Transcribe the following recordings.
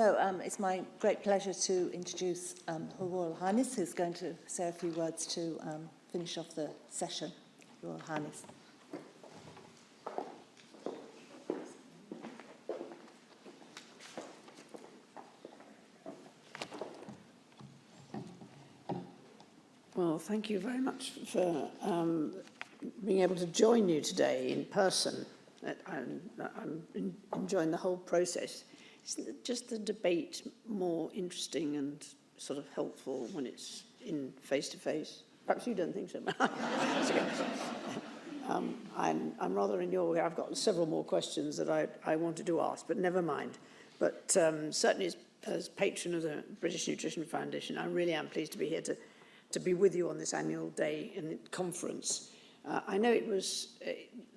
It's my great pleasure to introduce Her Royal Highness, who's going to say a few words to finish off the session. Royal Highness. Well, thank you very much for being able to join you today in person. I'm enjoying the whole process. Isn't just the debate more interesting and sort of helpful when it's in face-to-face? Perhaps you don't think so. I'm rather in your way. I've got several more questions that I wanted to ask, but never mind. But certainly as patron of the British Nutrition Foundation, I really am pleased to be here to be with you on this annual day and conference. I know it was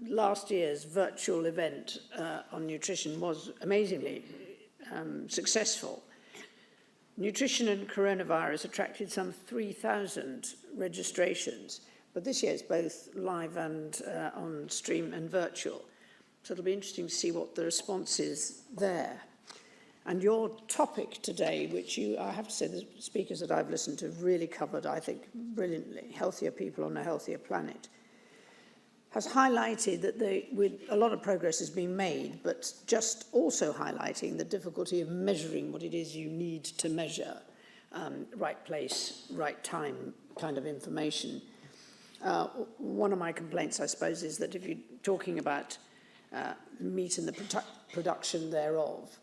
last year's virtual event on nutrition was amazingly successful. Nutrition and coronavirus attracted some 3,000 registrations, but this year it's both live and on stream and virtual. So it'll be interesting to see what the response is there. And your topic today, which I have to say the speakers that I've listened to really covered, I think, brilliantly, healthier people on a healthier planet, has highlighted that with a lot of progress has been made, but just also highlighting the difficulty of measuring what it is you need to measure, right place, right time kind of information. One of my complaints, I suppose, is that if you're talking about meat and the production thereof,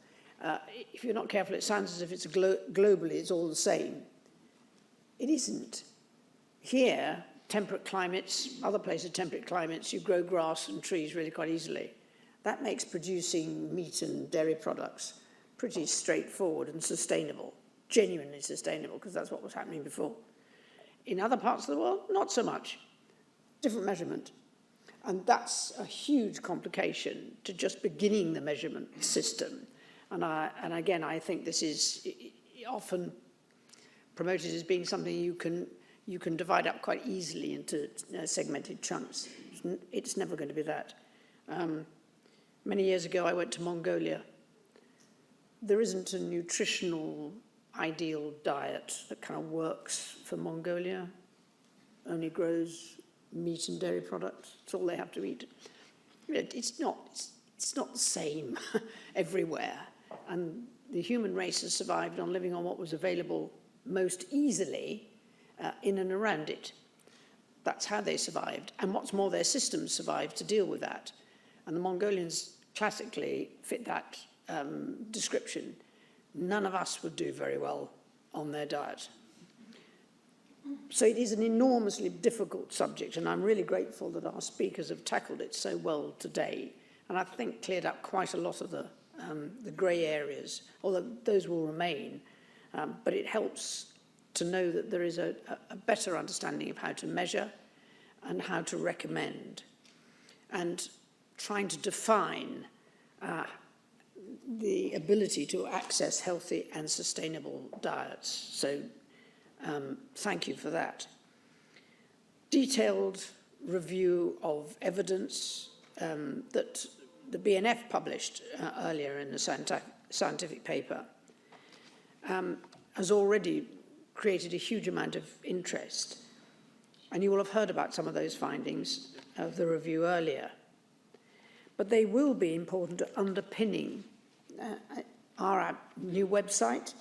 if you're not careful, it sounds as if it's globally it's all the same. It isn't. Here, temperate climates, other places temperate climates, you grow grass and trees really quite easily. That makes producing meat and dairy products pretty straightforward and sustainable, genuinely sustainable, because that's what was happening before. In other parts of the world, not so much. Different measurement. And that's a huge complication to just beginning the measurement system. And again, I think this is often promoted as being something you can divide up quite easily into segmented chunks. It's never going to be that. Many years ago, I went to Mongolia. There isn't a nutritional ideal diet that kind of works for Mongolia. Only grows meat and dairy products. That's all they have to eat. It's not the same everywhere. And the human race has survived on living on what was available most easily in and around it. That's how they survived. And what's more, their systems survived to deal with that. And the Mongolians classically fit that description. None of us would do very well on their diet. So it is an enormously difficult subject, and I'm really grateful that our speakers have tackled it so well today, and I think cleared up quite a lot of the grey areas, although those will remain. But it helps to know that there is a better understanding of how to measure and how to recommend, and trying to define the ability to access healthy and sustainable diets. So thank you for that. Detailed review of evidence that the BNF published earlier in the scientific paper has already created a huge amount of interest. And you will have heard about some of those findings of the review earlier. But they will be important to underpinning our new website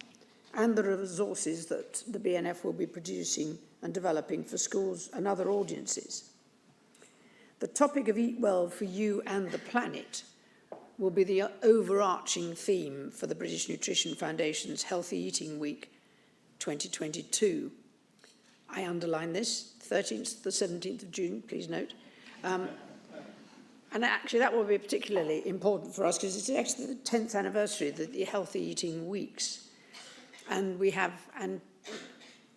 and the resources that the BNF will be producing and developing for schools and other audiences. The topic of Eat Well for You and the Planet will be the overarching theme for the British Nutrition Foundation's Healthy Eating Week 2022. I underline this, 13th to the 17th of June, please note. And actually that will be particularly important for us because it's actually the 10th anniversary of the Healthy Eating Weeks. And we have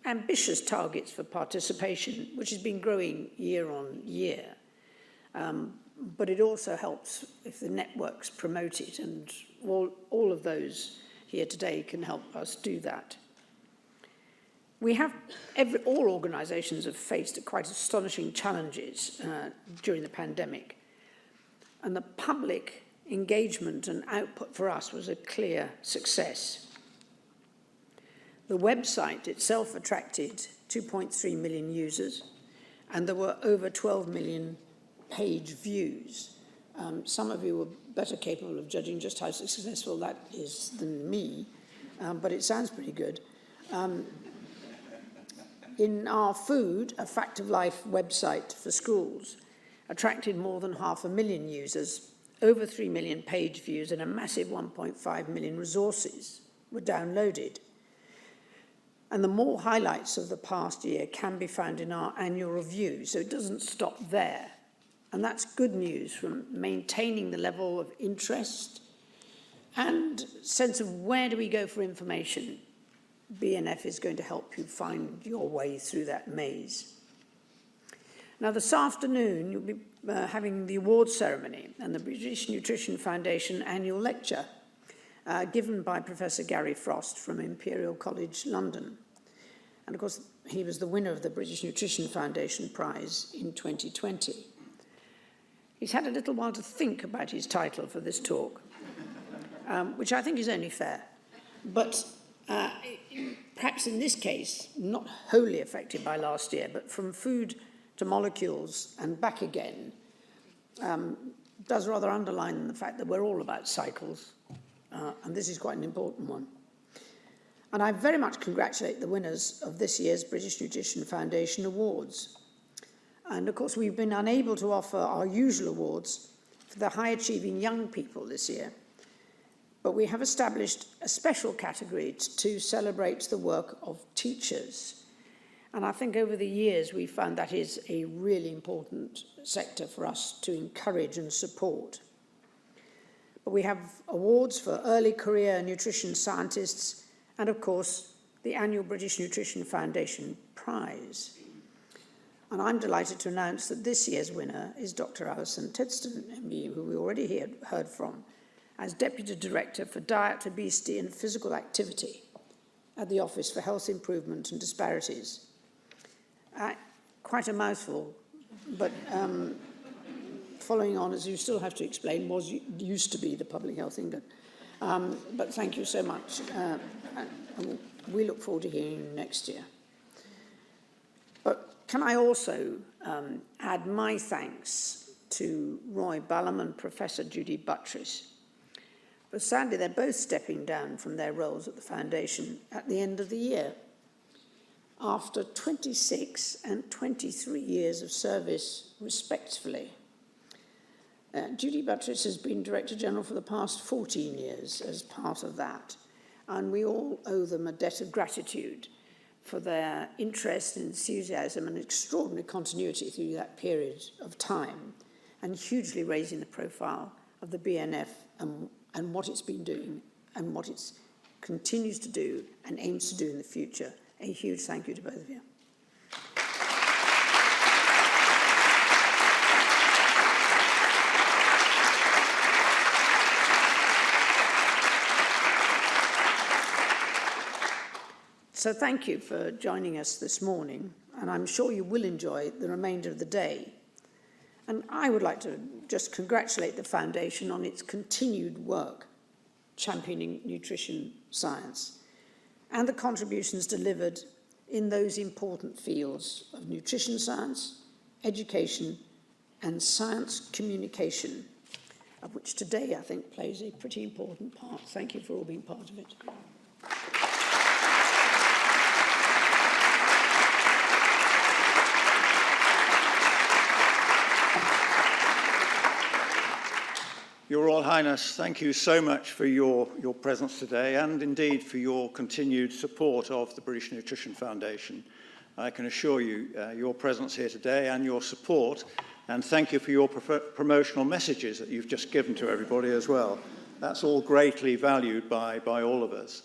ambitious targets for participation, which has been growing year on year. But it also helps if the networks promote it, and all of those here today can help us do that. We have, all organisations have faced quite astonishing challenges during the pandemic. And the public engagement and output for us was a clear success. The website itself attracted 2.3 million users, and there were over 12 million page views. Some of you were better capable of judging just how successful that is than me, but it sounds pretty good. In our Food, a Fact of Life website for schools, attracted more than 500,000 users, over 3 million page views, and a massive 1.5 million resources were downloaded. And the more highlights of the past year can be found in our annual review, so it doesn't stop there. And that's good news from maintaining the level of interest and sense of where do we go for information. BNF is going to help you find your way through that maze. Now, this afternoon, you'll be having the awards ceremony and the British Nutrition Foundation annual lecture given by Professor Gary Frost from Imperial College London. And of course, he was the winner of the British Nutrition Foundation Prize in 2020. He's had a little while to think about his title for this talk, which I think is only fair. But perhaps in this case, not wholly affected by last year, but from food to molecules and back again, does rather underline the fact that we're all about cycles, and this is quite an important one. And I very much congratulate the winners of this year's British Nutrition Foundation Awards. And of course, we've been unable to offer our usual awards for the high-achieving young people this year, but we have established a special category to celebrate the work of teachers. And I think over the years, we've found that is a really important sector for us to encourage and support. But we have awards for early career nutrition scientists and, of course, the annual British Nutrition Foundation Prize. And I'm delighted to announce that this year's winner is Dr. Alison Tedston, MBE, who we already heard from, as Deputy Director for Diet, Obesity and Physical Activity at the Office for Health Improvement and Disparities. Quite a mouthful, but following on, as you still have to explain, used to be the Public Health England. But thank you so much. And we look forward to hearing you next year. But can I also add my thanks to Roy Ballum and Professor Judy Buttress. But sadly, they're both stepping down from their roles at the Foundation at the end of the year, after 26 and 23 years of service, respectively. Judy Buttress has been Director General for the past 14 years as part of that, and we all owe them a debt of gratitude for their interest, enthusiasm, and extraordinary continuity through that period of time, and hugely raising the profile of the BNF and what it's been doing and what it continues to do and aims to do in the future. A huge thank you to both of you. So thank you for joining us this morning, and I'm sure you will enjoy the remainder of the day. And I would like to just congratulate the Foundation on its continued work championing nutrition science and the contributions delivered in those important fields of nutrition science, education, and science communication, of which today I think plays a pretty important part. Thank you for all being part of it. Your Royal Highness, thank you so much for your presence today and indeed for your continued support of the British Nutrition Foundation. I can assure you your presence here today and your support, and thank you for your promotional messages that you've just given to everybody as well. That's all greatly valued by all of us.